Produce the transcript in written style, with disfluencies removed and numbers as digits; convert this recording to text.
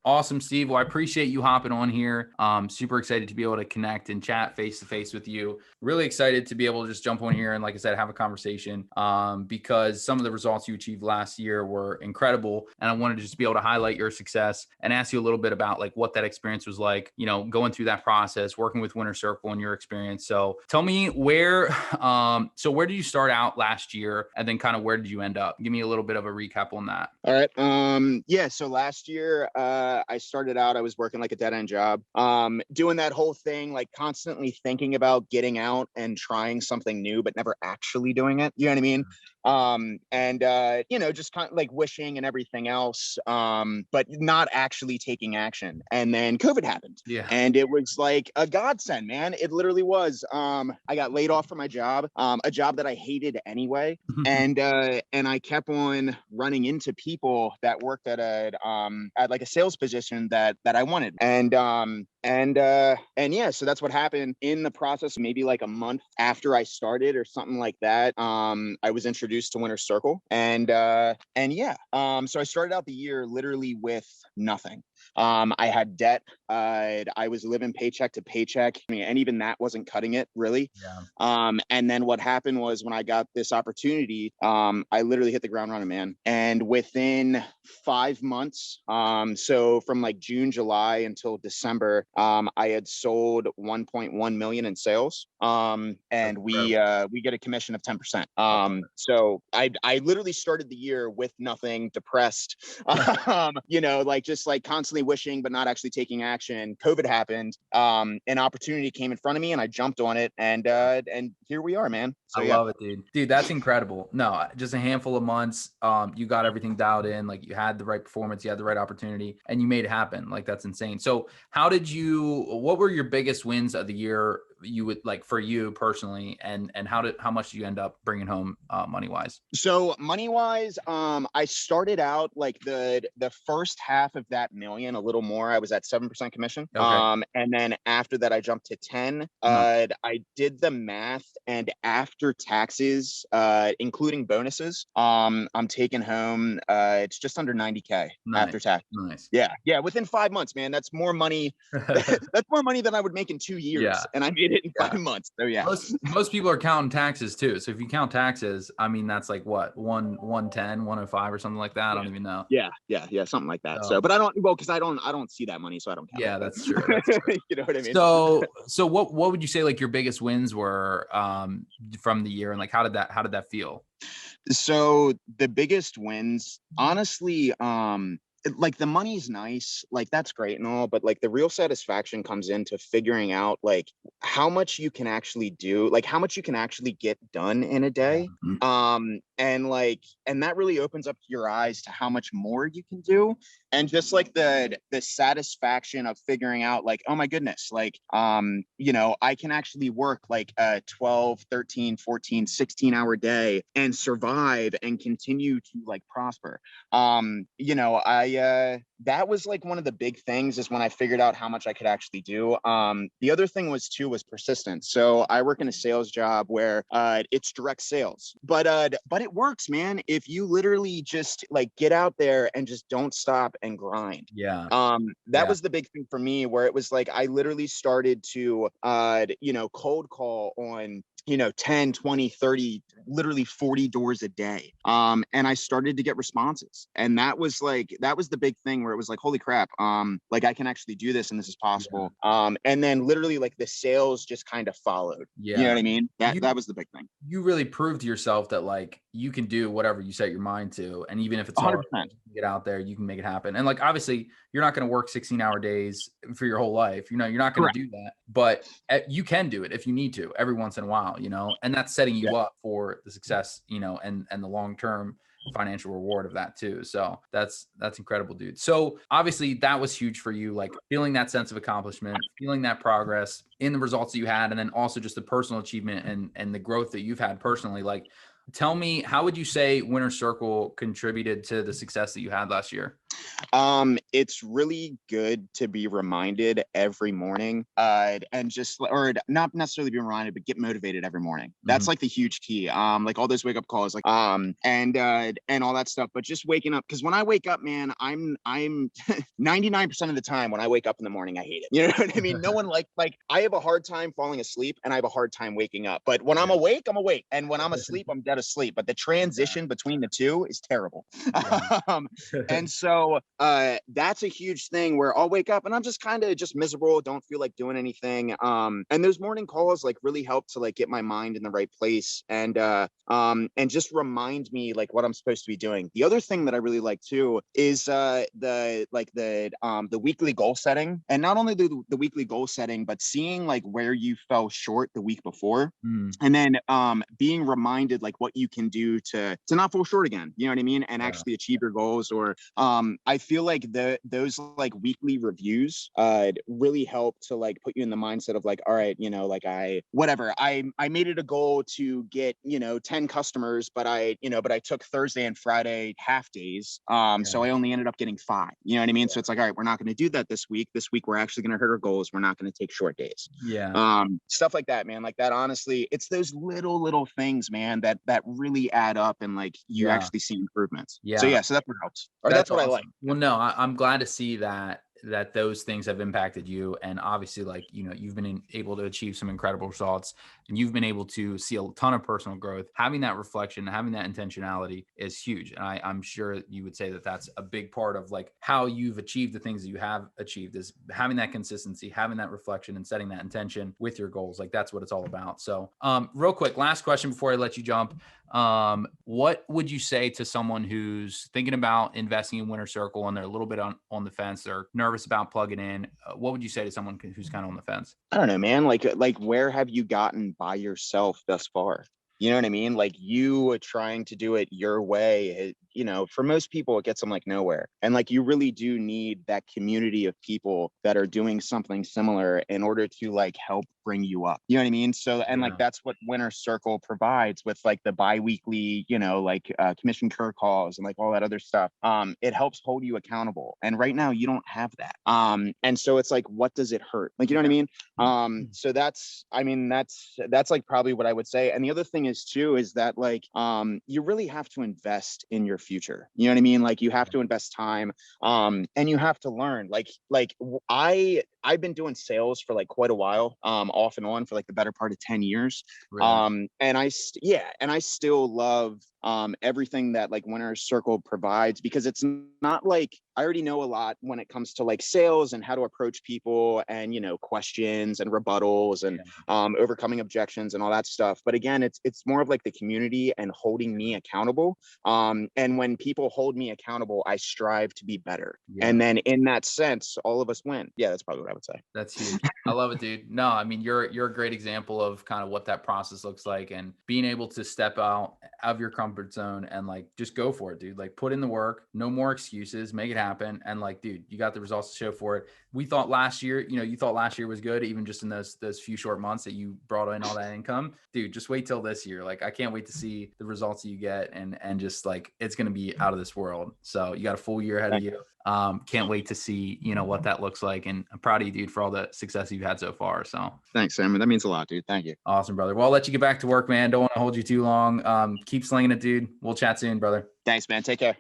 Awesome, Steve. Well, I appreciate you hopping on here. Super excited to be able to connect and chat face to face with you. Really excited to be able to just jump on here and, like I said, have a conversation because some of the results you achieved last year were incredible. And I wanted to just be able to highlight your success and ask you a little bit about like what that experience was like, you know, going through that process, working with Winner Circle and your experience. So tell me where did you start out last year and then kind of where did you end up? Give me a little bit of a recap on that. All right. Yeah. So last year, I started out, I was working like a dead end job, doing that whole thing, like constantly thinking about getting out and trying something new, but never actually doing it. You know what I mean? Just kind of like wishing and everything else, but not actually taking action. And then COVID happened. Yeah. And it was like a godsend, man. It literally was. I got laid off from my job, a job that I hated anyway. And I kept on running into people that worked at like a sales position that I wanted. And yeah, so that's what happened in the process. Maybe like a month after I started or something like that, I was introduced to Winner Circle, and yeah, so I started out the year literally with nothing. I had debt. I was living paycheck to paycheck, and even that wasn't cutting it really. Yeah. And then what happened was when I got this opportunity, I literally hit the ground running, man. And within 5 months, so from like June, July until December, I had sold 1.1 million in sales. And we get a commission of 10%. So I literally started the year with nothing, depressed, just like constantly wishing, but not actually taking action. COVID happened. An opportunity came in front of me and I jumped on it, and here we are, man. So I love it, dude. Dude, that's incredible. No, just a handful of months. You got everything dialed in. Like you had the right performance, you had the right opportunity, and you made it happen. Like that's insane. So what were your biggest wins of the year you would like for you personally? And how much did you end up bringing home money wise? So money wise, I started out like the first half of that million, a little more. I was at 7% commission. Okay. And then after that, I jumped to 10. Nice. I did the math, and after taxes, including bonuses, I'm taking home it's just under 90K after tax. Nice. Yeah. Within 5 months, man, that's more money. That's more money than I would make in 2 years, Yeah. and I made it in 5 months. So yeah. Most people are counting taxes too. So if you count taxes, I mean, that's like what, 110, 105 or something like that. I don't even know. Yeah, something like that. So, but because I don't see that money, so I don't count. Yeah, that's true. That's true. You know what I mean? So what would you say like your biggest wins were from the year, and like how did that feel? So the biggest wins, honestly, like the money's nice, like that's great and all, but like the real satisfaction comes into figuring out like how much you can actually do, like how much you can actually get done in a day. And that really opens up your eyes to how much more you can do. And just like the satisfaction of figuring out like, oh my goodness, like, I can actually work like a 12, 13, 14, 16-hour day and survive and continue to like prosper. That was like one of the big things is when I figured out how much I could actually do. The other thing was persistence. So I work in a sales job where it's direct sales, but it works, man. If you literally just like get out there and just don't stop and grind. Yeah. That was the big thing for me, where it was like I literally started to cold call on 10, 20, 30, literally 40 doors a day. And I started to get responses. And that was the big thing where it was like, holy crap, like I can actually do this and this is possible. Yeah. And then literally like the sales just kind of followed. Yeah. You know what I mean? That was the big thing. You really proved to yourself that like you can do whatever you set your mind to. And even if it's hard, 100%. Get out there, you can make it happen. And like, obviously you're not going to work 16-hour days for your whole life. You're not going to do that, but you can do it if you need to every once in a while, and that's setting you up for the success, and the long-term financial reward of that too. So that's incredible, dude. So obviously that was huge for you, like feeling that sense of accomplishment, feeling that progress in the results that you had, and then also just the personal achievement and the growth that you've had personally. Like, Tell me, how would you say Winner Circle contributed to the success that you had last year? It's really good to be reminded every morning, and just, or not necessarily be reminded, but get motivated every morning. That's like the huge key. Like all those wake up calls, like, and all that stuff, but just waking up. Cause when I wake up, man, I'm 99% of the time when I wake up in the morning, I hate it. You know what I mean? No one like I have a hard time falling asleep and I have a hard time waking up, but when I'm awake, I'm awake. And when I'm asleep, I'm dead asleep. But the transition between the two is terrible. And so that's a huge thing where I'll wake up and I'm just kind of just miserable, don't feel like doing anything. And those morning calls like really help to like get my mind in the right place and just remind me like what I'm supposed to be doing. The other thing that I really like too is the weekly goal setting, and not only the weekly goal setting, but seeing like where you fell short the week before, and then being reminded like what you can do to not fall short again. You know what I mean? And actually achieve your goals. Or I feel like those like weekly reviews really help to like put you in the mindset of like, all right, you know, like I made it a goal to get, you know, 10 customers, but I took Thursday and Friday half days. So I only ended up getting 5. You know what I mean? So it's like, all right, we're not going to do that this week. This week we're actually going to hit our goals. We're not going to take short days. Stuff like that, man. Like that, honestly, it's those little things, man, that really add up and like you actually see improvements. So so that's what helps. Or that's what awesome. I like. Well, no, I'm glad to see that those things have impacted you. And obviously, like, you know, you've been able to achieve some incredible results and you've been able to see a ton of personal growth. Having that reflection, having that intentionality is huge. And I'm sure you would say that that's a big part of like how you've achieved the things that you have achieved, is having that consistency, having that reflection and setting that intention with your goals. Like that's what it's all about. So real quick, last question before I let you jump. What would you say to someone who's thinking about investing in Winner Circle and they're a little bit on the fence, they're nervous about plugging in? What would you say to someone who's kind of on the fence? I don't know, man. Like where have you gotten by yourself thus far? You know what I mean? Like you trying to do it your way, you know, for most people, it gets them like nowhere. And like you really do need that community of people that are doing something similar in order to like help bring you up. You know what I mean? So, and like that's what Winner Circle provides with like the bi-weekly, you know, like commission cur calls and like all that other stuff. It helps hold you accountable. And right now you don't have that. And so it's like, what does it hurt? Like, you know what I mean? So that's like probably what I would say. And the other thing is too, is that like, you really have to invest in your future. You know what I mean? Like you have to invest time, and you have to learn. I've been doing sales for like quite a while, off and on for like the better part of 10 years. Really? And I still love everything that like Winner Circle provides, because it's not like I already know a lot when it comes to like sales and how to approach people and, you know, questions and rebuttals and overcoming objections and all that stuff. But again, it's more of like the community and holding me accountable. And when people hold me accountable, I strive to be better. And then in that sense, all of us win. Yeah, that's probably what I would say. That's huge. I love it, dude. No, I mean, you're a great example of kind of what that process looks like, and being able to step out of your comfort zone and like just go for it, dude. Like put in the work, no more excuses, make it happen. And like, dude, you got the results to show for it. We thought last year, you know, you thought last year was good, even just in those few short months that you brought in all that income. Dude, just wait till this year. Like I can't wait to see the results that you get, and just like it's gonna be out of this world. So you got a full year ahead of you. Can't wait to see, you know, what that looks like. And I'm proud of you, dude, for all the success you've had so far. So thanks, Sam. That means a lot, dude. Thank you. Awesome, brother. Well, I'll let you get back to work, man. Don't want to hold you too long. Keep slinging it, dude. We'll chat soon, brother. Thanks, man. Take care.